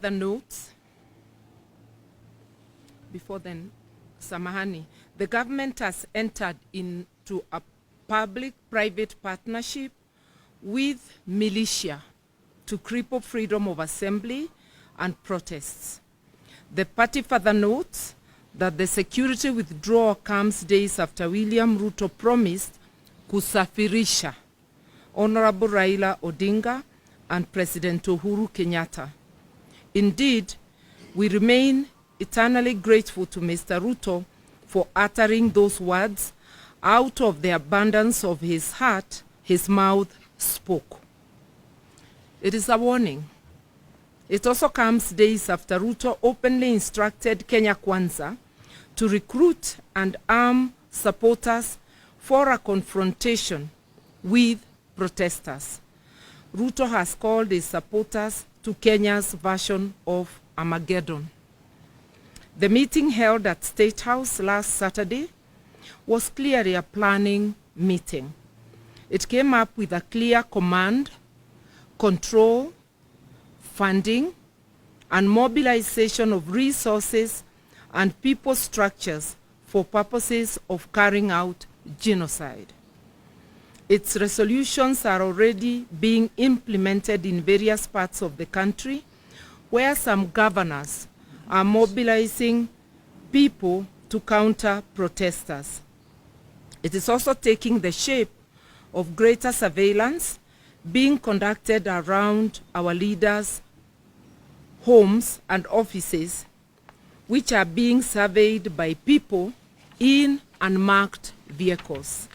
The notes, before then, Samahani, the government has entered into a public-private partnership with militia to cripple freedom of assembly and protests. The party further notes that the security withdrawal comes days after William Ruto promised kusafirisha Honorable Raila Odinga and President Uhuru Kenyatta. Indeed, we remain eternally grateful to Mr. Ruto for uttering those words. Out of the abundance of his heart, his mouth spoke. It is a warning. It also comes days after Ruto openly instructed Kenya Kwanza to recruit and arm supporters for a confrontation with protesters. Ruto has called his supporters to Kenya's version of Armageddon. The meeting held at State House last Saturday was clearly a planning meeting. It came up with a clear command, control, funding, and mobilization of resources and people structures for purposes of carrying out genocide. Its resolutions are already being implemented in various parts of the country, where some governors are mobilizing people to counter protesters. It is also taking the shape of greater surveillance being conducted around our leaders' homes and offices, which are being surveyed by people in unmarked vehicles.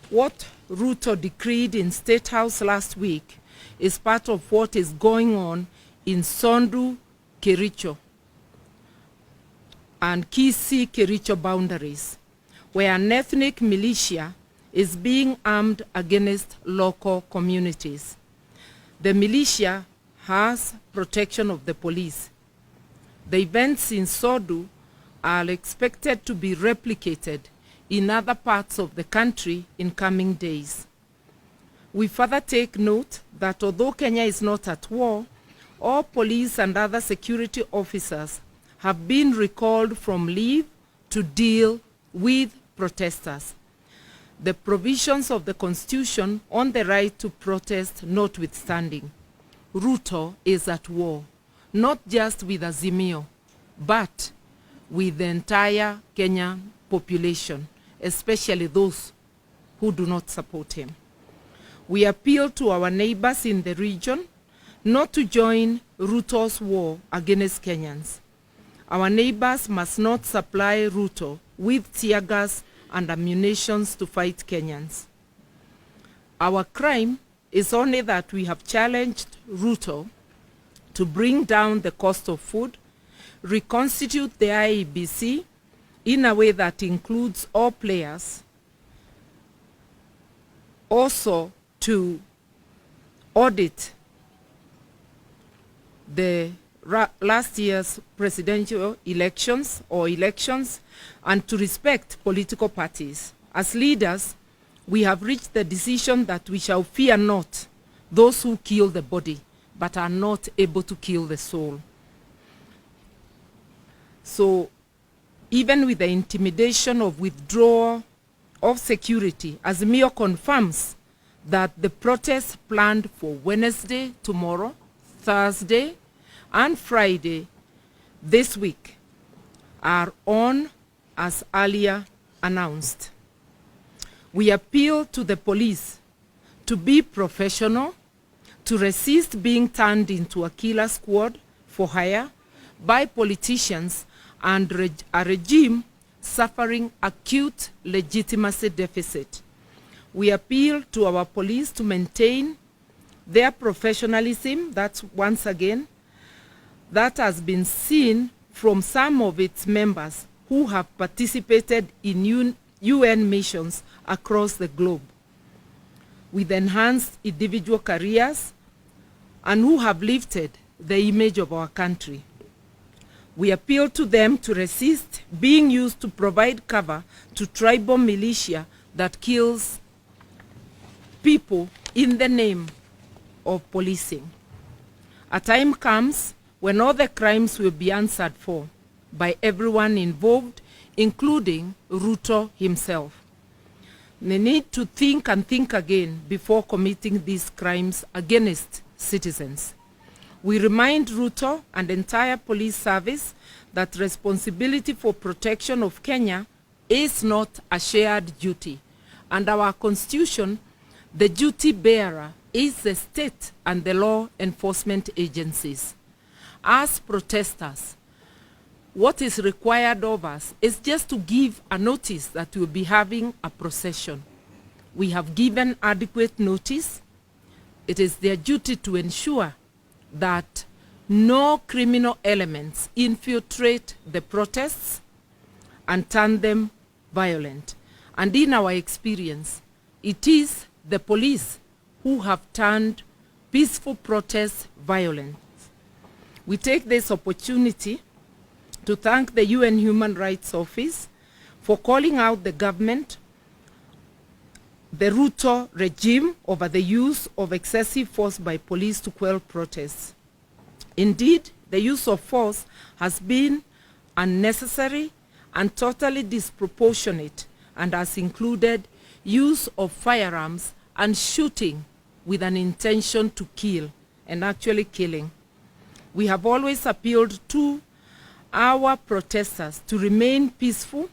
What Ruto decreed in State House last week is part of what is going on in Sondu, Kericho, and Kisii, Kericho boundaries, where an ethnic militia is being armed against local communities. The militia has protection of the police. The events in Sondu are expected to be replicated in other parts of the country in coming days. We further take note that although Kenya is not at war, all police and other security officers have been recalled from leave to deal with protesters. The provisions of the Constitution on the right to protest notwithstanding, Ruto is at war, not just with Azimio, but with the entire Kenyan population, especially those who do not support him. We appeal to our neighbors in the region not to join Ruto's war against Kenyans. Our neighbors must not supply Ruto with tear gas and ammunition to fight Kenyans. Our crime is only that we have challenged Ruto to bring down the cost of food, reconstitute the IEBC in a way that includes all players, also to audit the last year's presidential elections, and to respect political parties. As leaders, we have reached the decision that we shall fear not those who kill the body, but are not able to kill the soul. So, even with the intimidation of withdrawal of security, Azimio confirms that the protests planned for Wednesday, tomorrow, Thursday, and Friday this week are on as earlier announced. We appeal to the police to be professional, to resist being turned into a killer squad for hire by politicians and a regime suffering acute legitimacy deficit. We appeal to our police to maintain their professionalism, that's once again, that has been seen from some of its members who have participated in UN missions across the globe, with enhanced individual careers, and who have lifted the image of our country. We appeal to them to resist being used to provide cover to tribal militia that kills people in the name of policing. A time comes when all the crimes will be answered for by everyone involved, including Ruto himself. They need to think and think again before committing these crimes against citizens. We remind Ruto and the entire police service that responsibility for protection of Kenya is not a shared duty. Under our constitution, the duty bearer is the state and the law enforcement agencies. As protesters, what is required of us is just to give a notice that we'll be having a procession. We have given adequate notice. It is their duty to ensure that no criminal elements infiltrate the protests and turn them violent. And in our experience, it is the police who have turned peaceful protests violent. We take this opportunity to thank the UN Human Rights Office for calling out the government, the Ruto regime, over the use of excessive force by police to quell protests. Indeed, the use of force has been unnecessary and totally disproportionate, and has included use of firearms and shooting with an intention to kill and actually killing. We have always appealed to our protesters to remain peaceful,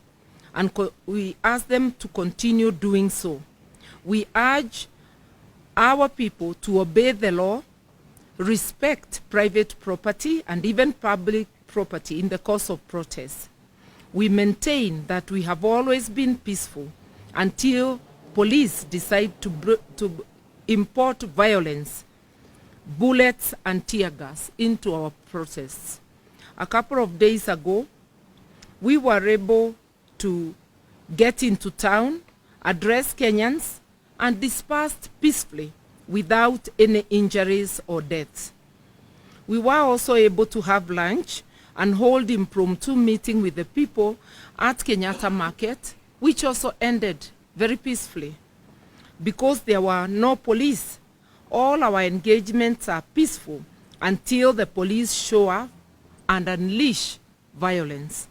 and we ask them to continue doing so. We urge our people to obey the law, respect private property and even public property in the course of protests. We maintain that we have always been peaceful until police decide to import violence, bullets and tear gas into our protests. A couple of days ago, we were able to get into town, address Kenyans, and dispersed peacefully without any injuries or deaths. We were also able to have lunch and hold impromptu meeting with the people at Kenyatta Market, which also ended very peacefully. Because there were no police, all our engagements are peaceful until the police show up and unleash violence.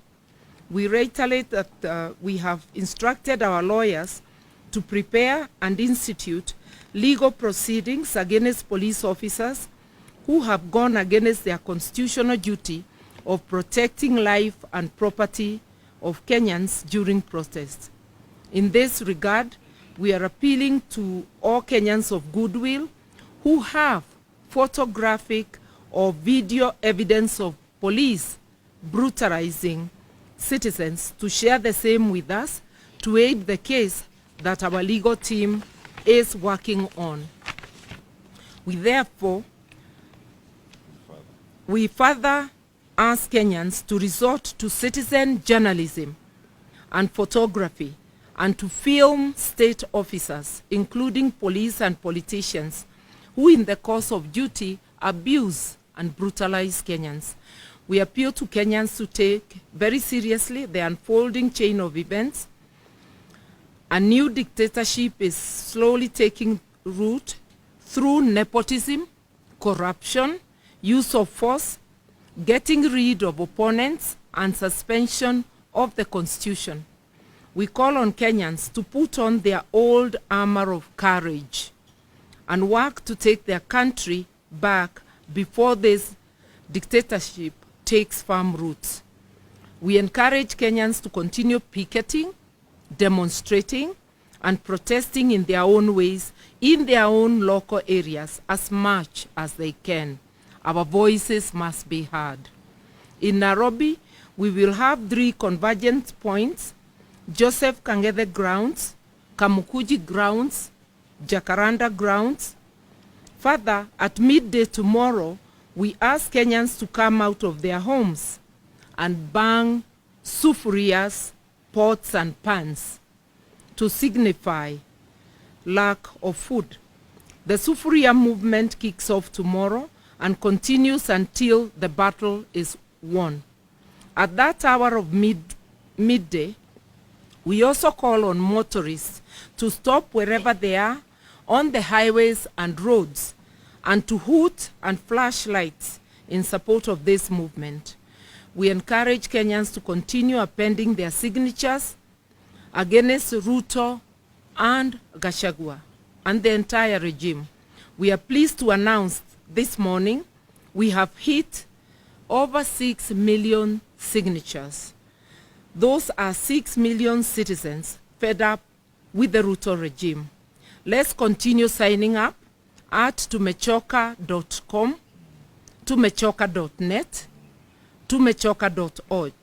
We reiterate that we have instructed our lawyers to prepare and institute legal proceedings against police officers who have gone against their constitutional duty of protecting life and property of Kenyans during protests. In this regard, we are appealing to all Kenyans of goodwill who have photographic or video evidence of police brutalizing citizens to share the same with us to aid the case that our legal team is working on. We further ask Kenyans to resort to citizen journalism and photography and to film state officers, including police and politicians, who in the course of duty abuse and brutalize Kenyans. We appeal to Kenyans to take very seriously the unfolding chain of events. A new dictatorship is slowly taking root through nepotism, corruption, use of force, getting rid of opponents, and suspension of the constitution. We call on Kenyans to put on their old armor of courage and work to take their country back before this dictatorship takes firm roots. We encourage Kenyans to continue picketing, demonstrating, and protesting in their own ways, in their own local areas, as much as they can. Our voices must be heard. In Nairobi, we will have 3 convergence points: Joseph Kang'ethe grounds, Kamukuji grounds, Jacaranda grounds. Further, at midday tomorrow, we ask Kenyans to come out of their homes and bang sufurias, pots and pans to signify lack of food. The Sufuria movement kicks off tomorrow and continues until the battle is won. At that hour of midday, we also call on motorists to stop wherever they are on the highways and roads and to hoot and flash lights in support of this movement. We encourage Kenyans to continue appending their signatures against Ruto and Gachagua and the entire regime. We are pleased to announce this morning we have hit over 6 million signatures. Those are 6 million citizens fed up with the Ruto regime. Let's continue signing up at tumechoka.com, tumechoka.net, tumechoka.org.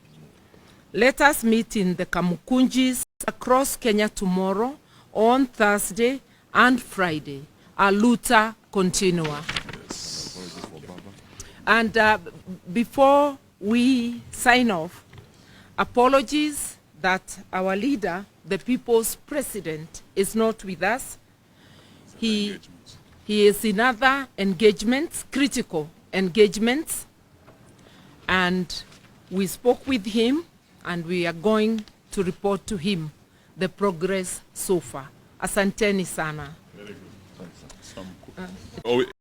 Let us meet in the Kamukunjis across Kenya tomorrow, on Thursday and Friday. A luta continua. Yes. And before we sign off, apologies that our leader, the people's president, is not with us. He is in other engagements, critical engagements, and we spoke with him and we are going to report to him the progress so far. Asanteni sana. Very good. Thanks.